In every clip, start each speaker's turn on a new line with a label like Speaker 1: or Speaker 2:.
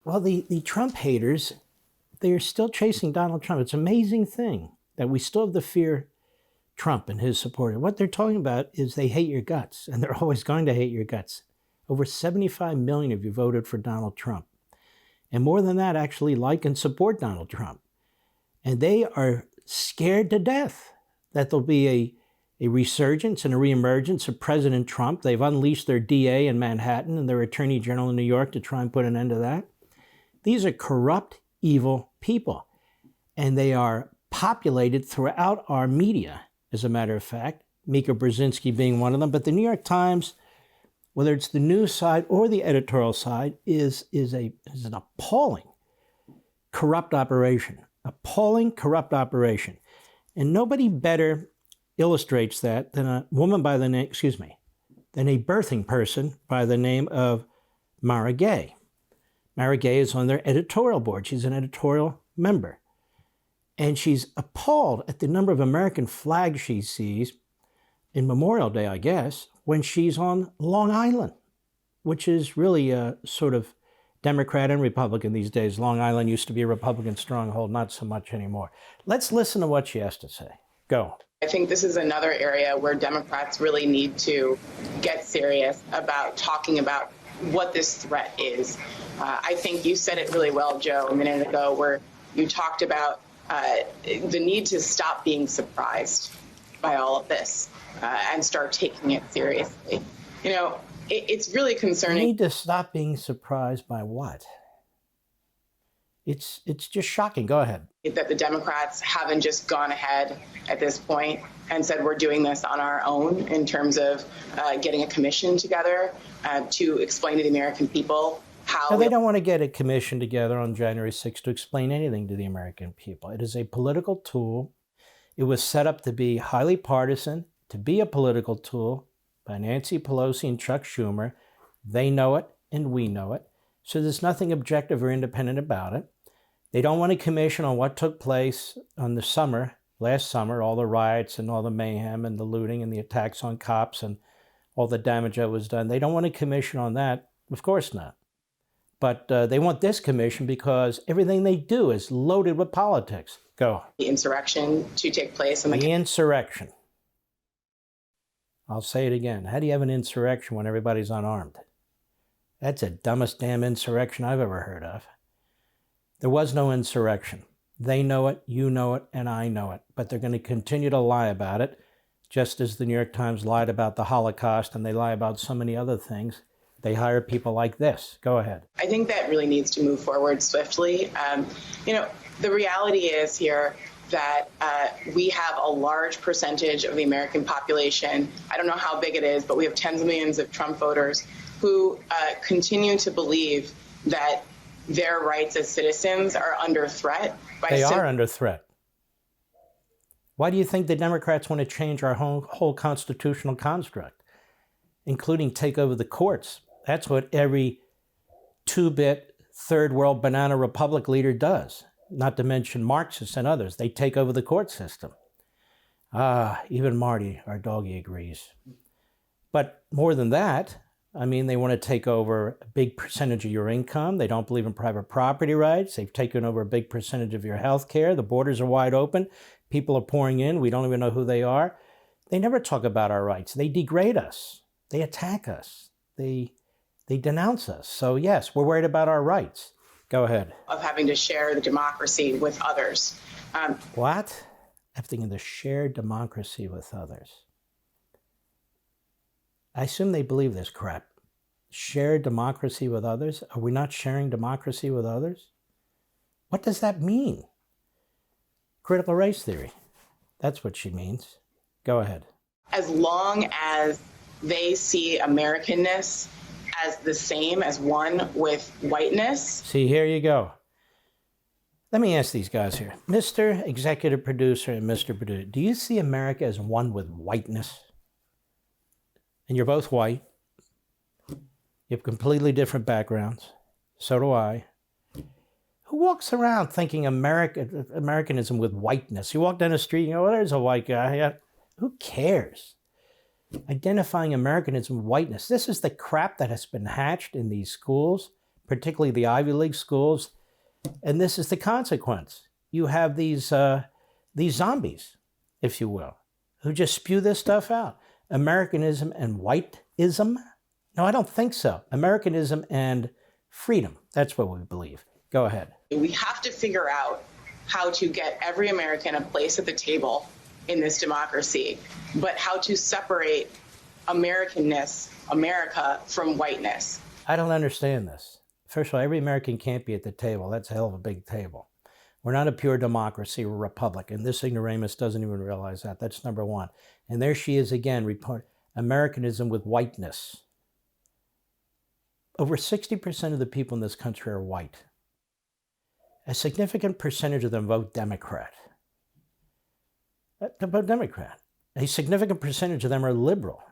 Speaker 1: Well, the Trump haters, they are still chasing Donald Trump. It's an amazing thing that we still have the fear Trump and his supporters. What they're talking about is they hate your guts, and they're always going to hate your guts. Over 75 million of you voted for Donald Trump. And more than that, actually like and support Donald Trump. And they are scared to death that there'll be a resurgence and a reemergence of President Trump. They've unleashed their DA in Manhattan and their Attorney General in New York to try and put an end to that. These are corrupt, evil people. And they are populated throughout our media, as a matter of fact, Mika Brzezinski being one of them. But the New York Times, whether it's the news side or the editorial side, is an appalling corrupt operation. Appalling corrupt operation. And nobody better illustrates that than a woman by the name, than a birthing person by the name of Mara Gay. Mara Gay is on their editorial board. She's an editorial member. And she's appalled at the number of American flags she sees in Memorial Day, I guess, when she's on Long Island, which is really a sort of Democrat and Republican these days. Long Island used to be a Republican stronghold, not so much anymore. Let's listen to what she has to say. Go.
Speaker 2: I think this is another area where Democrats really need to get serious about talking about what this threat is. I think you said it really well, Joe, a minute ago, where you talked about the need to stop being surprised by all of this and start taking it seriously. You know, it's really concerning.
Speaker 1: You need to stop being surprised by what? It's just shocking. Go ahead.
Speaker 2: That the Democrats haven't just gone ahead at this point and said we're doing this on our own in terms of getting a commission together to explain to the American people how.
Speaker 1: No, they don't want to get a commission together on January 6th to explain anything to the American people. It is a political tool. It was set up to be highly partisan, to be a political tool by Nancy Pelosi and Chuck Schumer. They know it and we know it. So there's nothing objective or independent about it. They don't want a commission on what took place on the summer, last summer, all the riots and all the mayhem and the looting and the attacks on cops and all the damage that was done. They don't want a commission on that. Of course not. But they want this commission because everything they do is loaded with politics. Go.
Speaker 2: The insurrection to take place.
Speaker 1: The insurrection. I'll say it again. How do you have an insurrection when everybody's unarmed? That's the dumbest damn insurrection I've ever heard of. There was no insurrection. They know it, you know it, and I know it. But they're going to continue to lie about it, just as the New York Times lied about the Holocaust and they lie about so many other things. They hire people like this. Go ahead.
Speaker 2: I think that really needs to move forward swiftly. You know, the reality is here that we have a large percentage of the American population. I don't know how big it is, but we have tens of millions of Trump voters who continue to believe that their rights as citizens are under threat.
Speaker 1: They are under threat. Why do you think the Democrats want to change our whole constitutional construct, including take over the courts? That's what every two-bit third world banana republic leader does, not to mention Marxists and others. They take over the court system. Even Marty, our doggy, agrees. But more than that, I mean, they want to take over a big percentage of your income. They don't believe in private property rights. They've taken over a big percentage of your health care. The borders are wide open. People are pouring in. We don't even know who they are. They never talk about our rights. They degrade us. They attack us. They denounce us. So yes, we're worried about our rights. Go ahead.
Speaker 2: Of having to share the democracy with others.
Speaker 1: What? Having to share democracy with others. I assume they believe this crap. Share democracy with others? Are we not sharing democracy with others? What does that mean? Critical race theory. That's what she means. Go ahead.
Speaker 2: As long as they see Americanness as the same as one with whiteness.
Speaker 1: See, here you go. Let me ask these guys here. Mr. Executive Producer and Mr. Producer, do you see America as one with whiteness? And you're both white. You have completely different backgrounds. So do I. Who walks around thinking Americanism with whiteness? You walk down the street, you go, oh, there's a white guy. Who cares? Identifying Americanism with whiteness. This is the crap that has been hatched in these schools particularly the Ivy League schools. And this is the consequence. You have these zombies, if you will, who just spew this stuff out. Americanism and whiteism? No, I don't think so. Americanism and freedom. That's what we believe. Go ahead.
Speaker 2: We have to figure out how to get every American a place at the table in this democracy, but how to separate Americanness, America, from whiteness.
Speaker 1: I don't understand this. First of all, every American can't be at the table. That's a hell of a big table. We're not a pure democracy. We're a republic. And this ignoramus doesn't even realize that. That's number one. And there she is again, report Americanism with whiteness. Over 60% of the people in this country are white. A significant percentage of them vote Democrat. Vote Democrat. A significant percentage of them are liberal.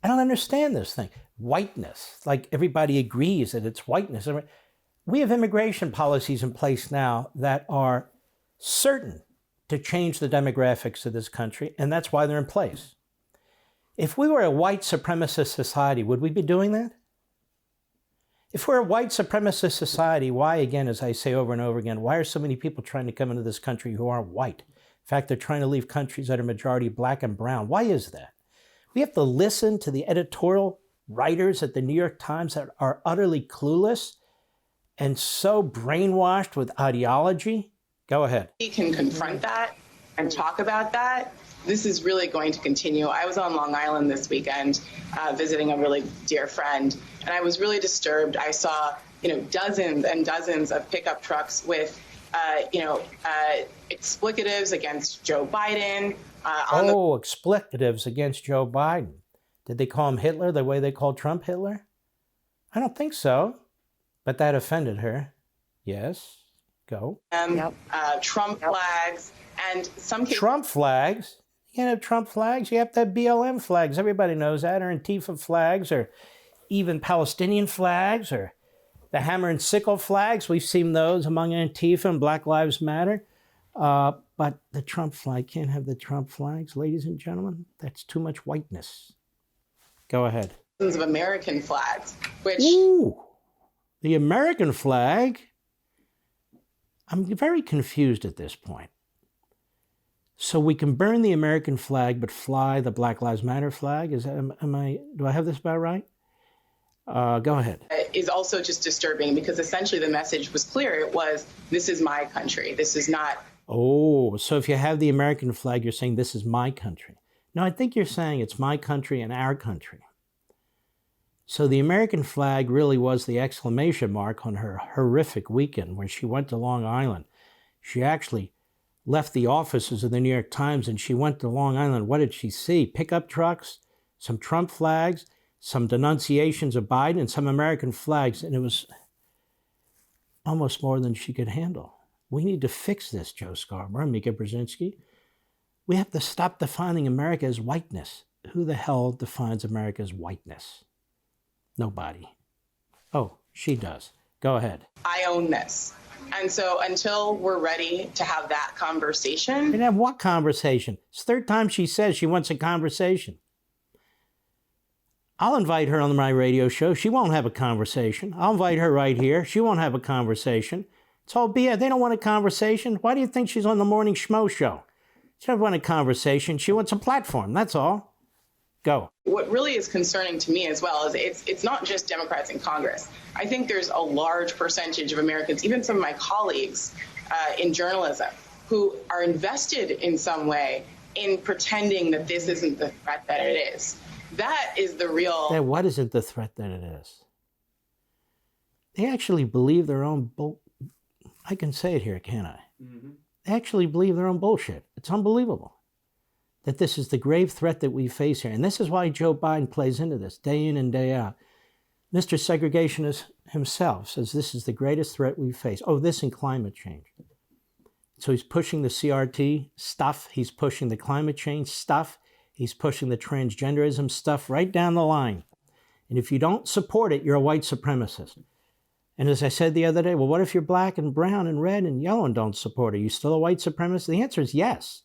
Speaker 1: I don't understand this thing. Whiteness, like everybody agrees that it's whiteness. We have immigration policies in place now that are certain to change the demographics of this country, and that's why they're in place. If we were a white supremacist society, would we be doing that? If we're a white supremacist society, why, again, as I say over and over again, why are so many people trying to come into this country who aren't white? In fact, they're trying to leave countries that are majority black and brown. Why is that? We have to listen to the editorial writers at the New York Times that are utterly clueless and so brainwashed with ideology. Go ahead.
Speaker 2: We can confront that and talk about that. This is really going to continue. I was on Long Island this weekend visiting a really dear friend, and I was really disturbed. I saw, dozens and dozens of pickup trucks with, explicatives against Joe Biden.
Speaker 1: Explicatives against Joe Biden. Did they call him Hitler the way they called Trump Hitler? I don't think so, but that offended her. Yes, go.
Speaker 2: Trump flags and some cases.
Speaker 1: Trump flags? You can't have Trump flags. You have to have BLM flags. Everybody knows that, or Antifa flags, or even Palestinian flags, or the hammer and sickle flags. We've seen those among Antifa and Black Lives Matter. But the Trump flag, can't have the Trump flags, ladies and gentlemen. That's too much whiteness. Go ahead.
Speaker 2: Of American flags, which...
Speaker 1: Ooh, the American flag? I'm very confused at this point. So we can burn the American flag, but fly the Black Lives Matter flag? Do I have this about right? Go ahead.
Speaker 2: Is also just disturbing because essentially the message was clear. It was, this is my country. This is not.
Speaker 1: Oh, so if you have the American flag, you're saying this is my country. No, I think you're saying it's my country and our country. So the American flag really was the exclamation mark on her horrific weekend when she went to Long Island. She actually left the offices of the New York Times and she went to Long Island. What did she see? Pickup trucks, some Trump flags, some denunciations of Biden, and some American flags. And it was almost more than she could handle. We need to fix this, Joe Scarborough, Mika Brzezinski. We have to stop defining America as whiteness. Who the hell defines America as whiteness? Nobody. Oh, she does. Go ahead.
Speaker 2: I own this. And so until we're ready to have that conversation.
Speaker 1: And have what conversation? It's the third time she says she wants a conversation. I'll invite her on my radio show. She won't have a conversation. I'll invite her right here. She won't have a conversation. It's all BS. They don't want a conversation. Why do you think she's on the Morning Schmo show? She doesn't want a conversation. She wants a platform. That's all. Go.
Speaker 2: What really is concerning to me as well is it's not just Democrats in Congress. I think there's a large percentage of Americans, even some of my colleagues in journalism, who are invested in some way in pretending that this isn't the threat that it is. That is the real...
Speaker 1: That what isn't the threat that it is? They actually believe their own I can say it here, can't I? Mm-hmm. They actually believe their own bullshit. It's unbelievable that this is the grave threat that we face here. And this is why Joe Biden plays into this day in and day out. Mr. Segregationist himself says this is the greatest threat we face. Oh, this and climate change. So he's pushing the CRT stuff. He's pushing the climate change stuff. He's pushing the transgenderism stuff right down the line. And if you don't support it, you're a white supremacist. And as I said the other day, well, what if you're black and brown and red and yellow and don't support it? Are you still a white supremacist? The answer is yes.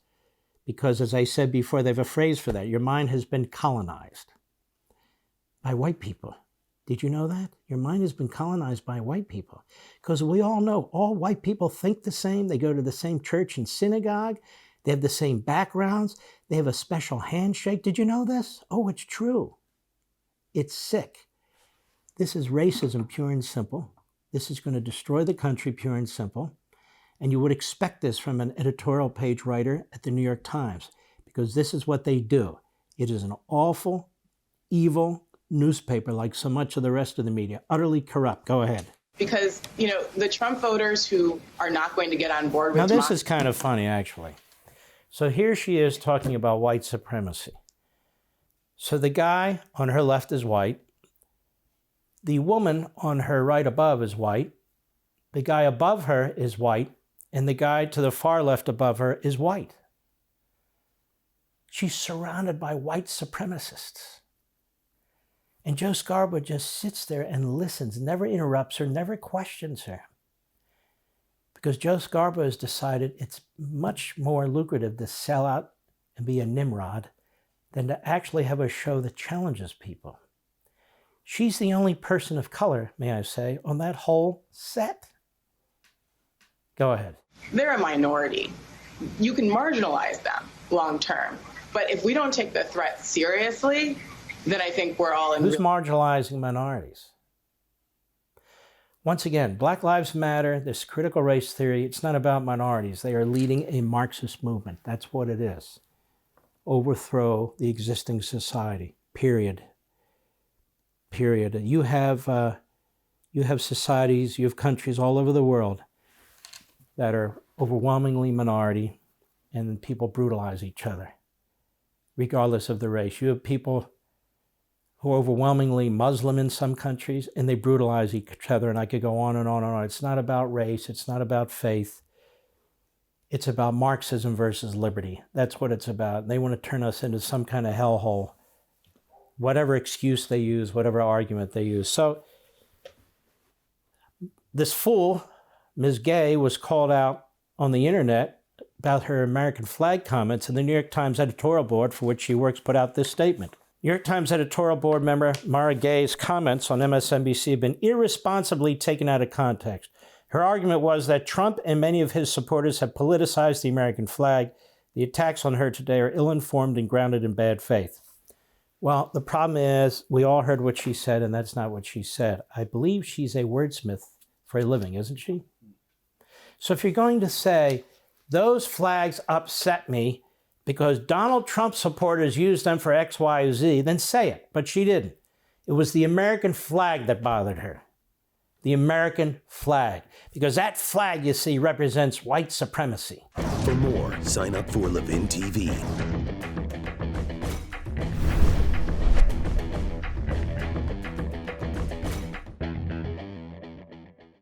Speaker 1: Because as I said before, they have a phrase for that. Your mind has been colonized by white people. Did you know that? Your mind has been colonized by white people. Because we all know all white people think the same. They go to the same church and synagogue. They have the same backgrounds. They have a special handshake. Did you know this? Oh, it's true. It's sick. This is racism, pure and simple. This is going to destroy the country, pure and simple. And you would expect this from an editorial page writer at the New York Times, because this is what they do. It is an awful, evil newspaper, like so much of the rest of the media, utterly corrupt. Go ahead.
Speaker 2: Because, the Trump voters who are not going to get on board with...
Speaker 1: Now, this is kind of funny, actually. So here she is talking about white supremacy. So the guy on her left is white. The woman on her right above is white. The guy above her is white. And the guy to the far left above her is white. She's surrounded by white supremacists. And Joe Scarborough just sits there and listens, never interrupts her, never questions her. Because Joe Scarborough has decided it's much more lucrative to sell out and be a Nimrod than to actually have a show that challenges people. She's the only person of color, may I say, on that whole set. Go ahead.
Speaker 2: They're a minority. You can marginalize them long term. But if we don't take the threat seriously, then I think we're all in...
Speaker 1: Who's marginalizing minorities? Once again, Black Lives Matter, this critical race theory, it's not about minorities. They are leading a Marxist movement. That's what it is. Overthrow the existing society, period. Period. You have societies, you have countries all over the world that are overwhelmingly minority, and people brutalize each other, regardless of the race. You have people who are overwhelmingly Muslim in some countries, and they brutalize each other, and I could go on and on and on. It's not about race. It's not about faith. It's about Marxism versus liberty. That's what it's about. And they want to turn us into some kind of hellhole, whatever excuse they use, whatever argument they use. So this fool, Ms. Gay, was called out on the internet about her American flag comments, and the New York Times editorial board, for which she works, put out this statement. New York Times editorial board member Mara Gay's comments on MSNBC have been irresponsibly taken out of context. Her argument was that Trump and many of his supporters have politicized the American flag. The attacks on her today are ill-informed and grounded in bad faith. Well, the problem is we all heard what she said, and that's not what she said. I believe she's a wordsmith for a living, isn't she? So if you're going to say, those flags upset me because Donald Trump supporters used them for X, Y, or Z, then say it. But she didn't. It was the American flag that bothered her. The American flag. Because that flag, you see, represents white supremacy.
Speaker 3: For more, sign up for Levin TV.